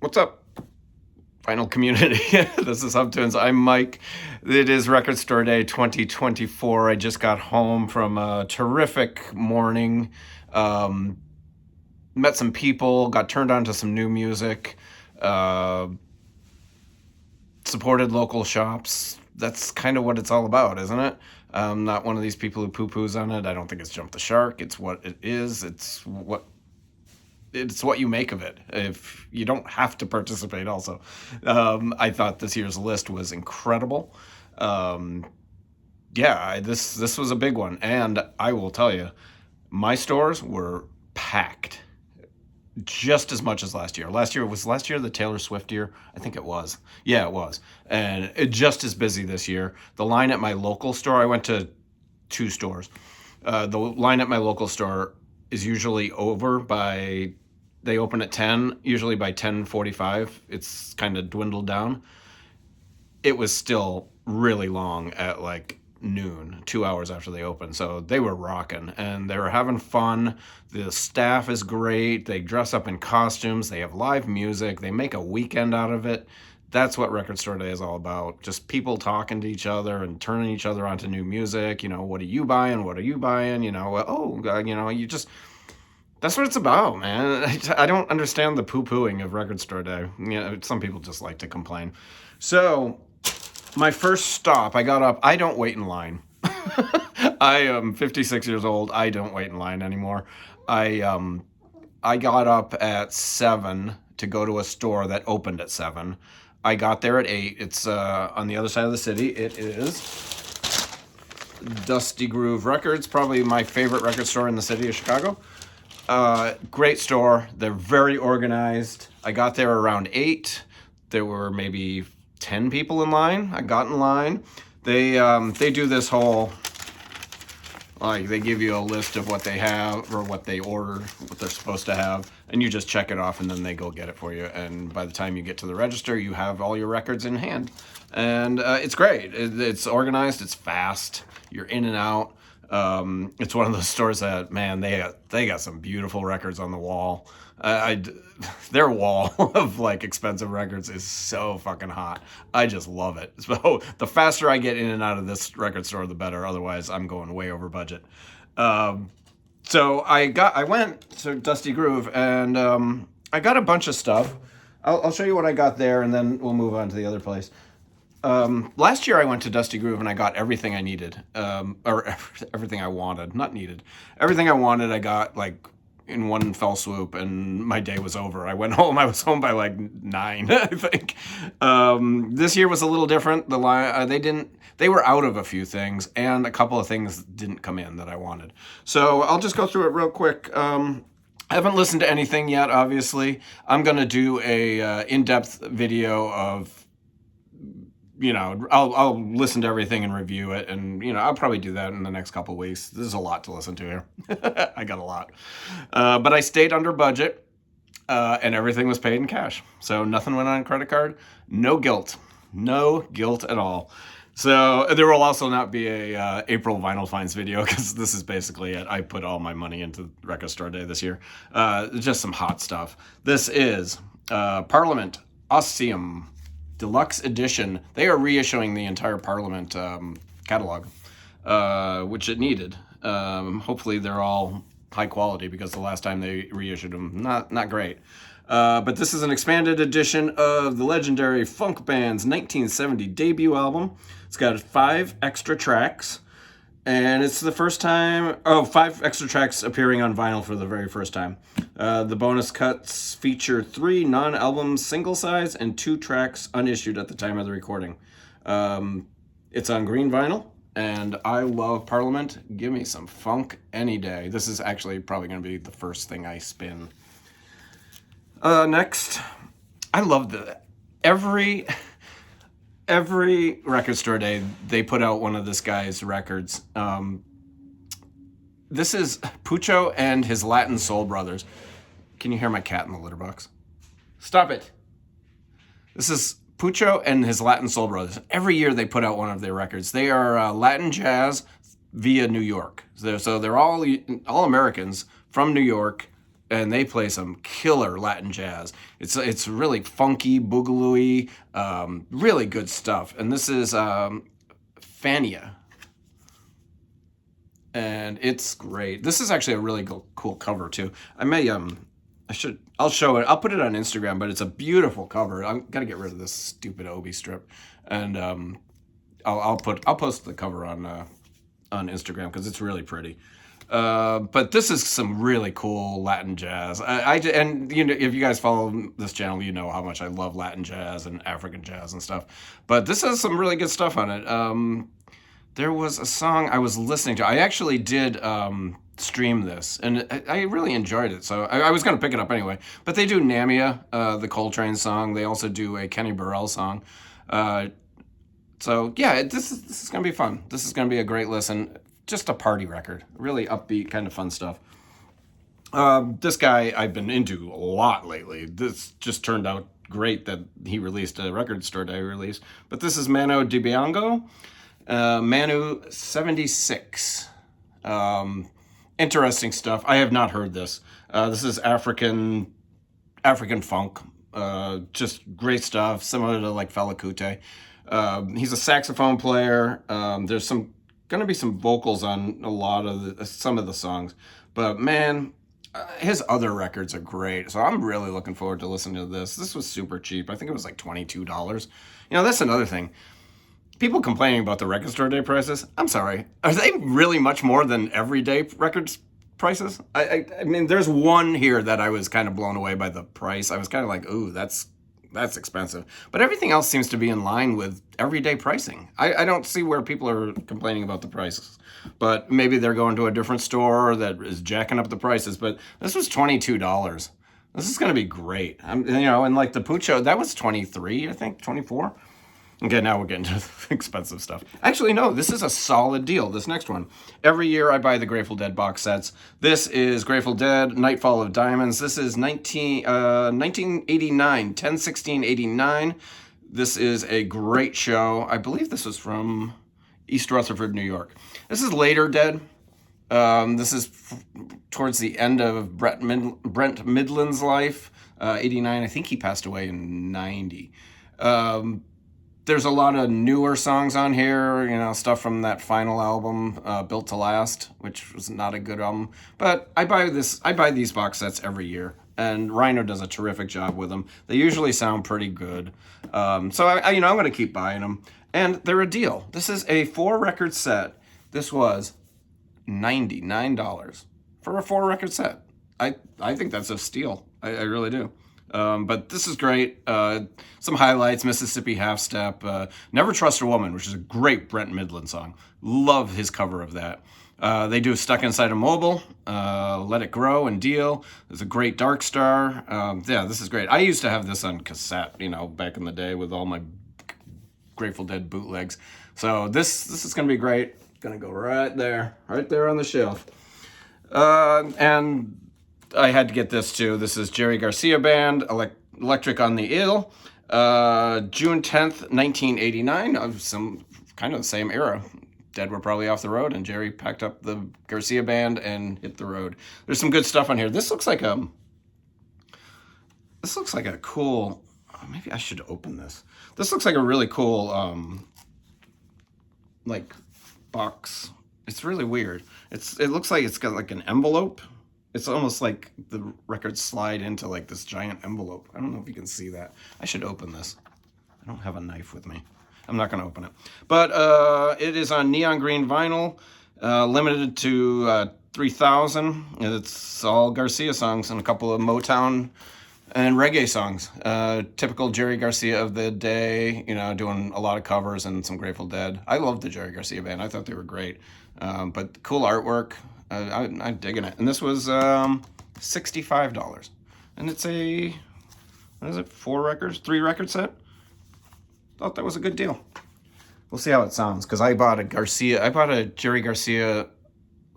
What's up, final community? This is Hubtunes. I'm Mike. It is Record Store Day 2024. I just got home from a terrific morning. Um, Met some people, got turned on to some new music, uh, supported local shops. That's kind of what it's all about, isn't it? I'm not one of these people who poo-poos on it. I don't think it's jump the shark. It's what it is. It's what you make of it. If you don't have to participate, also, I thought this year's list was incredible. Um, yeah, this was a big one, and I will tell you, my stores were packed just as much as last year. Last year the Taylor Swift year? I think it was. Yeah, it was, and just as busy this year. The line at my local store, I went to two stores. The line at my local store is usually over by they open at 10, usually by 10:45 it's kind of dwindled down. It was still really long at like noon, 2 hours after they opened. So they were rocking and they were having fun. The staff is great. They dress up in costumes. They have live music. They make a weekend out of it. That's what Record Store Day is all about. Just people talking to each other and turning each other onto new music. What are you buying? What are you buying? You just that's what it's about, man. I don't understand the poo-pooing of Record Store Day. Some people just like to complain. So, my first stop, I got up. I don't wait in line. I am 56 years old. I don't wait in line anymore. I got up at 7 to go to a store that opened at 7. I got there at 8. It's on the other side of the city. It is Dusty Groove Records, probably my favorite record store in the city of Chicago. Great store. They're very organized. I got there around 8. There were maybe 10 people in line. I got in line. They do this whole, like, they give you a list of what they have or what they ordered, what they're supposed to have, and you just check it off and then they go get it for you. And by the time you get to the register, you have all your records in hand. And it's great. It's organized. It's fast. You're in and out. It's one of those stores that, man, they got some beautiful records on the wall. Their wall of like expensive records is so fucking hot. I just love it. So the faster I get in and out of this record store, the better. Otherwise, I'm going way over budget. So I went to Dusty Groove and I got a bunch of stuff. I'll show you what I got there, and then we'll move on to the other place. Last year I went to Dusty Groove and I got everything I needed, or everything I wanted, not needed. Everything I wanted I got like in one fell swoop, and my day was over. I went home. I was home by like 9, I think. This year was a little different. The line they were out of a few things, and a couple of things didn't come in that I wanted. So I'll just go through it real quick. I haven't listened to anything yet, obviously. I'm gonna do a in-depth video of, I'll listen to everything and review it, and I'll probably do that in the next couple of weeks. There's a lot to listen to here. I got a lot, but I stayed under budget, and everything was paid in cash, so nothing went on credit card. No guilt at all. So there will also not be a April vinyl finds video, because this is basically it. I put all my money into Record Store Day this year. Just some hot stuff. This is Parliament Ostium Deluxe Edition. They are reissuing the entire Parliament catalog, which it needed. Hopefully they're all high quality, because the last time they reissued them, not great. But this is an expanded edition of the legendary funk band's 1970 debut album. It's got 5 extra tracks, and it's the first time, 5 extra tracks appearing on vinyl for the very first time. The bonus cuts feature 3 non-album single sides and 2 tracks unissued at the time of the recording. It's on green vinyl, and I love Parliament. Give me some funk any day. This is actually probably going to be the first thing I spin. Next, I love every Record Store Day, they put out one of this guy's records. This is Pucho and his Latin Soul Brothers. Can you hear my cat in the litter box? Stop it. This is Pucho and his Latin Soul Brothers. Every year they put out one of their records. They are Latin jazz via New York. So they're all Americans from New York, and they play some killer Latin jazz. It's really funky, boogaloo-y, really good stuff. And this is Fania, and it's great. This is actually a really cool cover too. I'll show it. I'll put it on Instagram, but it's a beautiful cover. I'm gotta get rid of this stupid Obi strip, and I'll post the cover on Instagram because it's really pretty. But this is some really cool Latin jazz. And you know, if you guys follow this channel, you know how much I love Latin jazz and African jazz and stuff. But this has some really good stuff on it. There was a song I was listening to. I actually did stream this, and I really enjoyed it. So I was going to pick it up anyway. But they do Namia, the Coltrane song. They also do a Kenny Burrell song. So yeah, this is going to be fun. This is going to be a great listen. Just a party record. Really upbeat, kind of fun stuff. This guy I've been into a lot lately. This just turned out great that he released a record store day release. But this is Manu Dibango. Manu 76. Interesting stuff. I have not heard this. This is African funk. Just great stuff, similar to like Fela Kuti. He's a saxophone player. There's going to be some vocals on a lot of some of the songs, but man, his other records are great. So I'm really looking forward to listening to this. This was super cheap. I think it was like $22. You know, that's another thing. People complaining about the record store day prices. I'm sorry. Are they really much more than everyday records prices? I mean, there's one here that I was kind of blown away by the price. I was kind of like, ooh, that's expensive. But everything else seems to be in line with everyday pricing. I don't see where people are complaining about the prices. But maybe they're going to a different store that is jacking up the prices. But this was $22. This is going to be great. You know, and like the Pucho, that was 23, I think, 24. Okay, now we're getting to expensive stuff. Actually, no, this is a solid deal, this next one. Every year I buy the Grateful Dead box sets. This is Grateful Dead, Nightfall of Diamonds. This is 1989, 10/16/89. This is a great show. I believe this was from East Rutherford, New York. This is later Dead. This is towards the end of Brent Midland's life, 89. I think he passed away in 90. There's a lot of newer songs on here, you know, stuff from that final album, Built to Last, which was not a good album. But I buy these box sets every year, and Rhino does a terrific job with them. They usually sound pretty good. So I'm going to keep buying them. And they're a deal. This is a 4-record set. This was $99 for a 4-record set. I think that's a steal. I really do. But this is great. Some highlights: Mississippi Half Step, Never Trust a Woman, which is a great Brent Midland song. Love his cover of that. They do Stuck Inside a Mobile, Let It Grow, and Deal. There's a great Dark Star. Yeah, this is great. I used to have this on cassette, you know, back in the day with all my Grateful Dead bootlegs. So this is going to be great. Going to go right there on the shelf. And I had to get this too. This is Jerry Garcia Band, Electric on the Ill, June 10th, 1989, of some kind of the same era. Dead were probably off the road, and Jerry packed up the Garcia Band and hit the road. There's some good stuff on here. This looks like a cool. Maybe I should open this. This looks like a really cool, like box. It's really weird. It looks like it's got like an envelope. It's almost like the records slide into like this giant envelope. I don't know if you can see that. I should open this. I don't have a knife with me. I'm not going to open it. But it is on neon green vinyl, limited to 3,000. It's all Garcia songs and a couple of Motown and reggae songs. Typical Jerry Garcia of the day, you know, doing a lot of covers and some Grateful Dead. I love the Jerry Garcia Band. I thought they were great. But cool artwork. I'm digging it. And this was $65. And it's a, what is it, 3-record set? Thought that was a good deal. We'll see how it sounds, because I bought a Jerry Garcia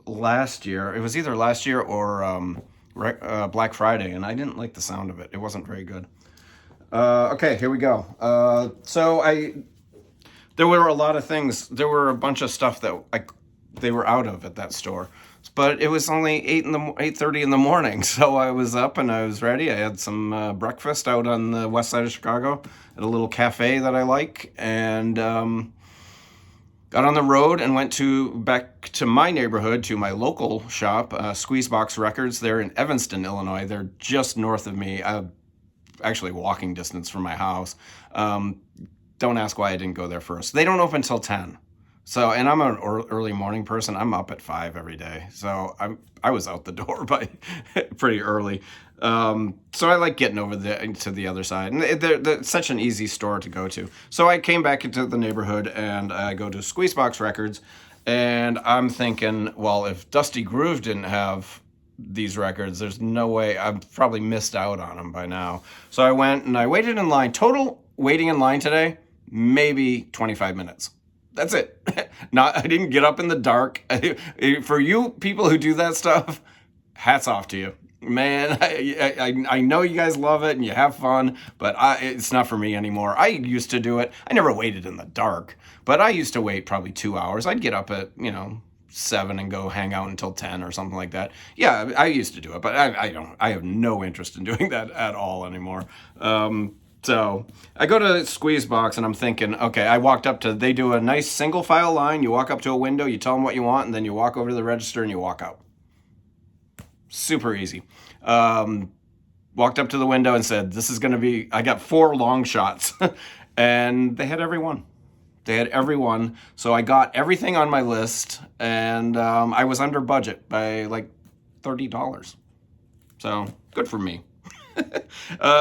last year. It was either last year or Black Friday, and I didn't like the sound of it. It wasn't very good. Okay, here we go. There were a lot of things. There were a bunch of stuff that they were out of at that store. but it was only 8:30 in the morning. So I was up and I was ready. I had some breakfast out on the west side of Chicago at a little cafe that I like, and got on the road and went back to my neighborhood, to my local shop, Squeezebox Records. They're in Evanston, Illinois. They're just north of me, actually walking distance from my house. Don't ask why I didn't go there first. They don't open until 10. So, and I'm an early morning person. I'm up at 5 every day. So I was out the door by pretty early. So I like getting over to the other side. And they're such an easy store to go to. So I came back into the neighborhood and I go to Squeezebox Records. And I'm thinking, well, if Dusty Groove didn't have these records, there's no way. I've probably missed out on them by now. So I went and I waited in line. Total waiting in line today, maybe 25 minutes. That's it. I didn't get up in the dark. For you people who do that stuff, hats off to you. Man, I know you guys love it and you have fun, but it's not for me anymore. I used to do it. I never waited in the dark, but I used to wait probably 2 hours. I'd get up at, 7 and go hang out until 10 or something like that. Yeah, I used to do it, but I have no interest in doing that at all anymore. So I go to Squeezebox and I'm thinking, okay, they do a nice single file line. You walk up to a window, you tell them what you want, and then you walk over to the register and you walk out. Super easy. Walked up to the window and said, I got 4 long shots. And they had every one. So I got everything on my list, and I was under budget by like $30. So good for me.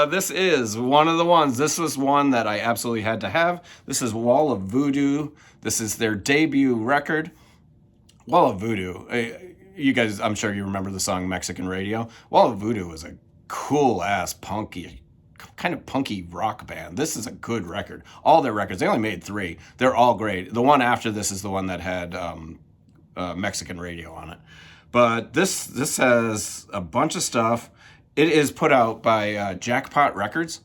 This is one of the ones. This was one that I absolutely had to have. This is Wall of Voodoo. This is their debut record. Wall of Voodoo. You guys, I'm sure you remember the song Mexican Radio. Wall of Voodoo was a cool-ass, kind of punky rock band. This is a good record. All their records, they only made 3. They're all great. The one after this is the one that had Mexican Radio on it. But this has a bunch of stuff. It is put out by Jackpot Records.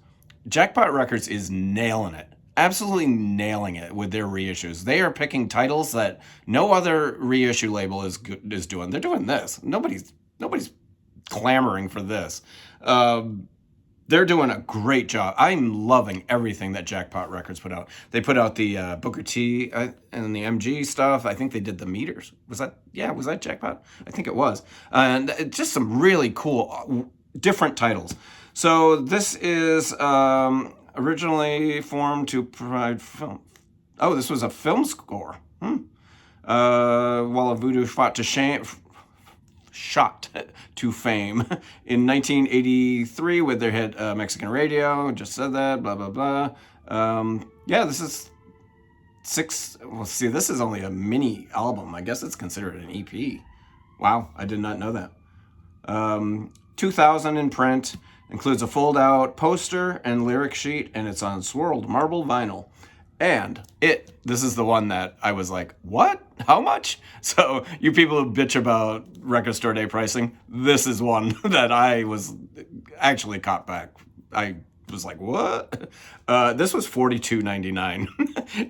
Jackpot Records is nailing it. Absolutely nailing it with their reissues. They are picking titles that no other reissue label is doing. They're doing this. Nobody's clamoring for this. They're doing a great job. I'm loving everything that Jackpot Records put out. They put out the Booker T and the MG stuff. I think they did the Meters. Was that Jackpot? I think it was. And just some really cool, different titles. So this is originally formed to provide film. Oh, this was a film score. Wall of Voodoo shot to fame in 1983 with their hit Mexican Radio. Just said that, blah, blah, blah. This is 6. Well, see, this is only a mini album. I guess it's considered an EP. Wow, I did not know that. 2000 in print. Includes a fold-out poster and lyric sheet, and it's on swirled marble vinyl. And this is the one that I was like, what? How much? So you people who bitch about record store day pricing, this is one that I was actually caught back. I was like, what? This was $42.99.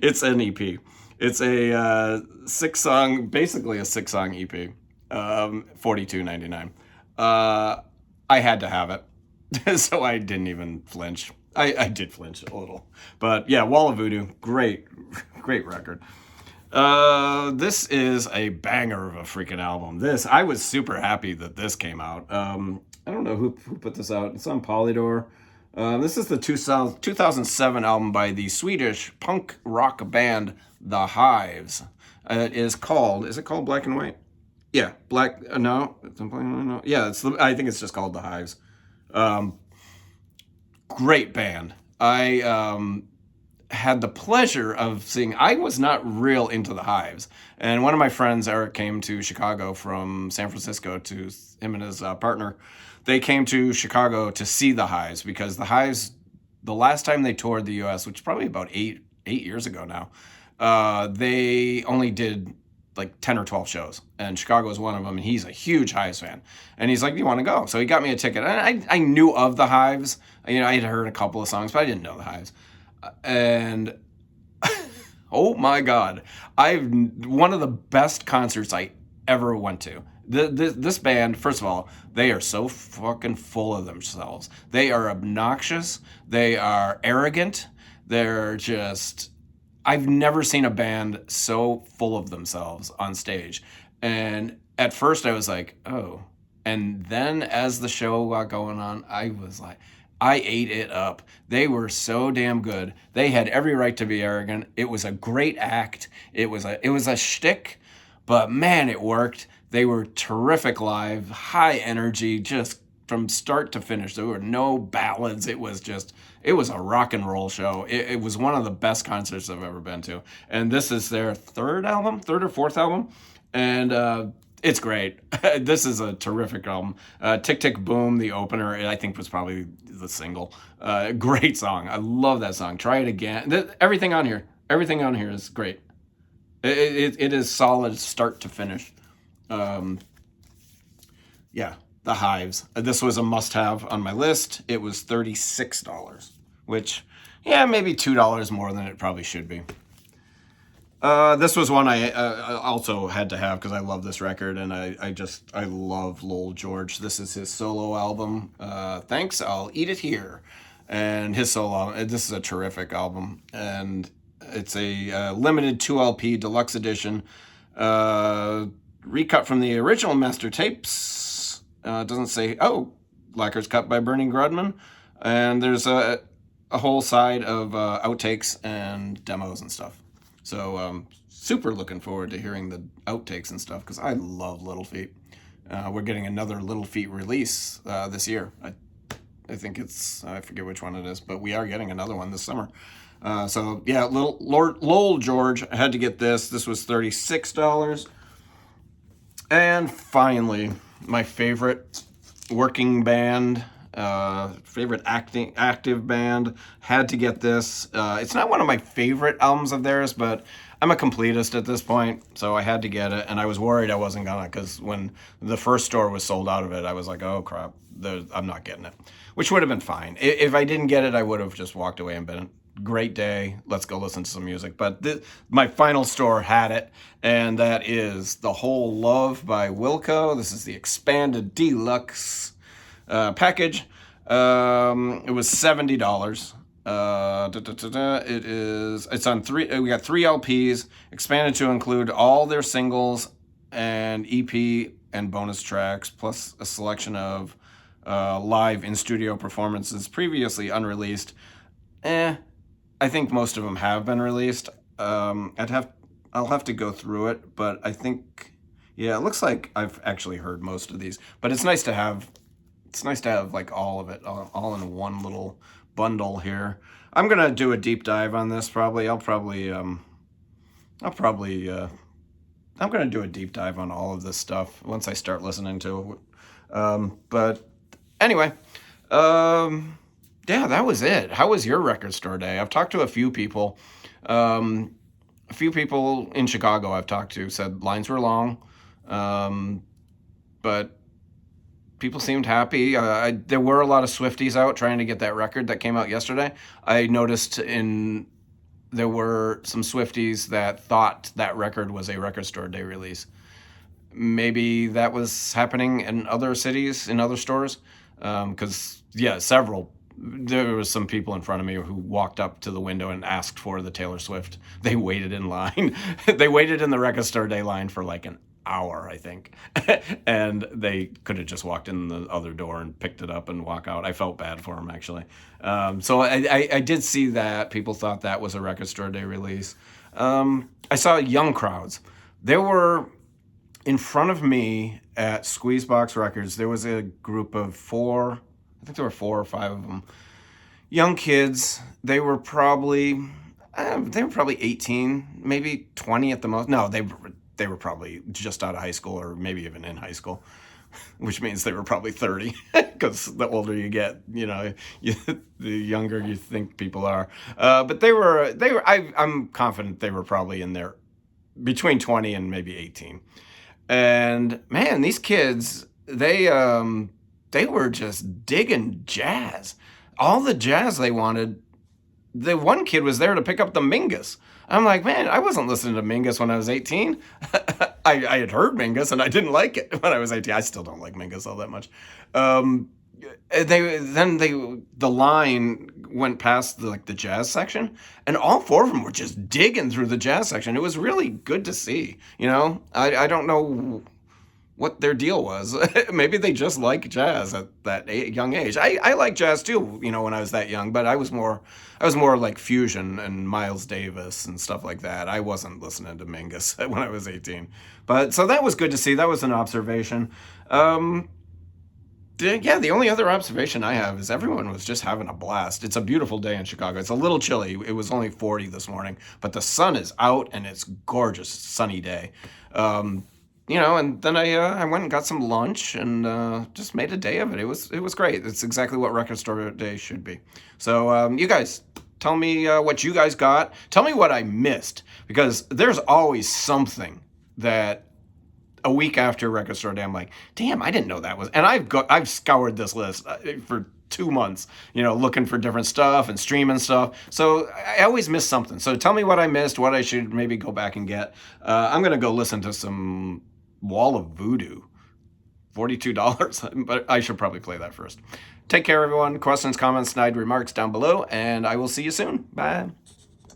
It's an EP. It's a 6-song, basically a 6-song EP. $42.99. I had to have it. So I didn't even flinch. I did flinch a little. But yeah, Wall of Voodoo, great record. This is a banger of a freaking album. I was super happy that this came out. I don't know who put this out. It's on Polydor. This is the 2007 album by the Swedish punk rock band The Hives. Is it called Black and White? Yeah, Black, no. Yeah, I think it's just called The Hives. Great band. I had the pleasure of seeing. I was not real into the Hives, and one of my friends, Eric, came to Chicago from San Francisco. To him and his partner, they came to Chicago to see the Hives because the Hives, the last time they toured the U.S., which is probably about eight years ago now, they only did like 10 or 12 shows, and Chicago was one of them, and he's a huge Hives fan, and he's like, do you want to go? So he got me a ticket, and I knew of the Hives. I had heard a couple of songs, but I didn't know the Hives. And oh my God, one of the best concerts I ever went to. This band, first of all, they are so fucking full of themselves. They are obnoxious. They are arrogant. They're just. I've never seen a band so full of themselves on stage. And at first I was like, oh. And then as the show got going on, I was like, I ate it up. They were so damn good. They had every right to be arrogant. It was a great act. It was a shtick, but man, it worked. They were terrific live, high energy, just from start to finish. There were no ballads. It was a rock and roll show. It was one of the best concerts I've ever been to. And this is their third or fourth album. And it's great. This is a terrific album. Tick Tick Boom, the opener, I think was probably the single. Great song. I love that song. Try it again. Everything on here is great. It is solid start to finish. Um, yeah, the Hives. This was a must-have on my list. It was $36, which, yeah, maybe $2 more than it probably should be. This was one I also had to have because I love this record, and I love Lowell George. This is his solo album. Thanks, I'll Eat It Here, and his solo. This is a terrific album, and it's a limited 2 LP deluxe edition, recut from the original master tapes. Doesn't say lacquers cut by Bernie Grudman, and there's a whole side of outtakes and demos and stuff. So super looking forward to hearing the outtakes and stuff because I love Little Feat. We're getting another Little Feat release this year. I think I forget which one it is, but we are getting another one this summer. So yeah, Lowell George, I had to get this. This was $36. And finally, my favorite working band, favorite active band, had to get this. It's not one of my favorite albums of theirs, but I'm a completist at this point, so I had to get it. And I was worried I wasn't gonna, because when the first store was sold out of it, I was like, oh crap, I'm not getting it, which would have been fine. If I didn't get it, I would have just walked away and been great day, let's go listen to some music. But my final store had it, and that is The Whole Love by Wilco. This is the expanded deluxe package. It was $70. It's on three. We got 3 LPs, expanded to include all their singles and EP and bonus tracks, plus a selection of live in-studio performances previously unreleased. I think most of them have been released. I'll have to go through it, but I think, yeah, it looks like I've actually heard most of these. But it's nice to have like all of it all in one little bundle here. I'm gonna do a deep dive on this probably. I'm gonna do a deep dive on all of this stuff once I start listening to it. But anyway, yeah, that was it. How was your record store day? I've talked to a few people. A few people in Chicago I've talked to said lines were long, but people seemed happy. There were a lot of Swifties out trying to get that record that came out yesterday. I noticed there were some Swifties that thought that record was a record store day release. Maybe that was happening in other cities, in other stores, because yeah, there was some people in front of me who walked up to the window and asked for the Taylor Swift. They waited in line. They waited in the record store day line for like an hour, I think. And they could have just walked in the other door and picked it up and walk out. I felt bad for them, actually. So I did see that. People thought that was a record store day release. I saw young crowds. There were, in front of me at Squeezebox Records, there was a group of 4, I think there were 4 or 5 of them, young kids. They were probably 18, maybe 20 at the most. No, they were probably just out of high school or maybe even in high school, which means they were probably 30, because the older you get, the younger you think people are. But I'm confident they were probably in there between 20 and maybe 18. And man, these kids, they were just digging jazz. All the jazz they wanted. The one kid was there to pick up the Mingus. I'm like, man, I wasn't listening to Mingus when I was 18. I had heard Mingus and I didn't like it when I was 18. I still don't like Mingus all that much. Um, the line went past the jazz section, and all four of them were just digging through the jazz section. It was really good to see. I don't know what their deal was. Maybe they just like jazz at that young age. I like jazz too, when I was that young, but I was more like fusion and Miles Davis and stuff like that. I wasn't listening to Mingus when I was 18. But so that was good to see. That was an observation. Um, yeah, the only other observation I have is everyone was just having a blast. It's a beautiful day in Chicago. It's a little chilly. It was only 40 this morning, but the sun is out and it's gorgeous, sunny day. Um, and then I went and got some lunch and just made a day of it. It was great. It's exactly what record store day should be. So you guys, tell me what you guys got. Tell me what I missed because there's always something that a week after record store day, I'm like, damn, I didn't know that was. And I've scoured this list for 2 months, looking for different stuff and streaming stuff. So I always miss something. So tell me what I missed, what I should maybe go back and get. I'm gonna go listen to some Wall of Voodoo, $42, but I should probably play that first. Take care, everyone. Questions, comments, snide remarks down below, and I will see you soon. Bye.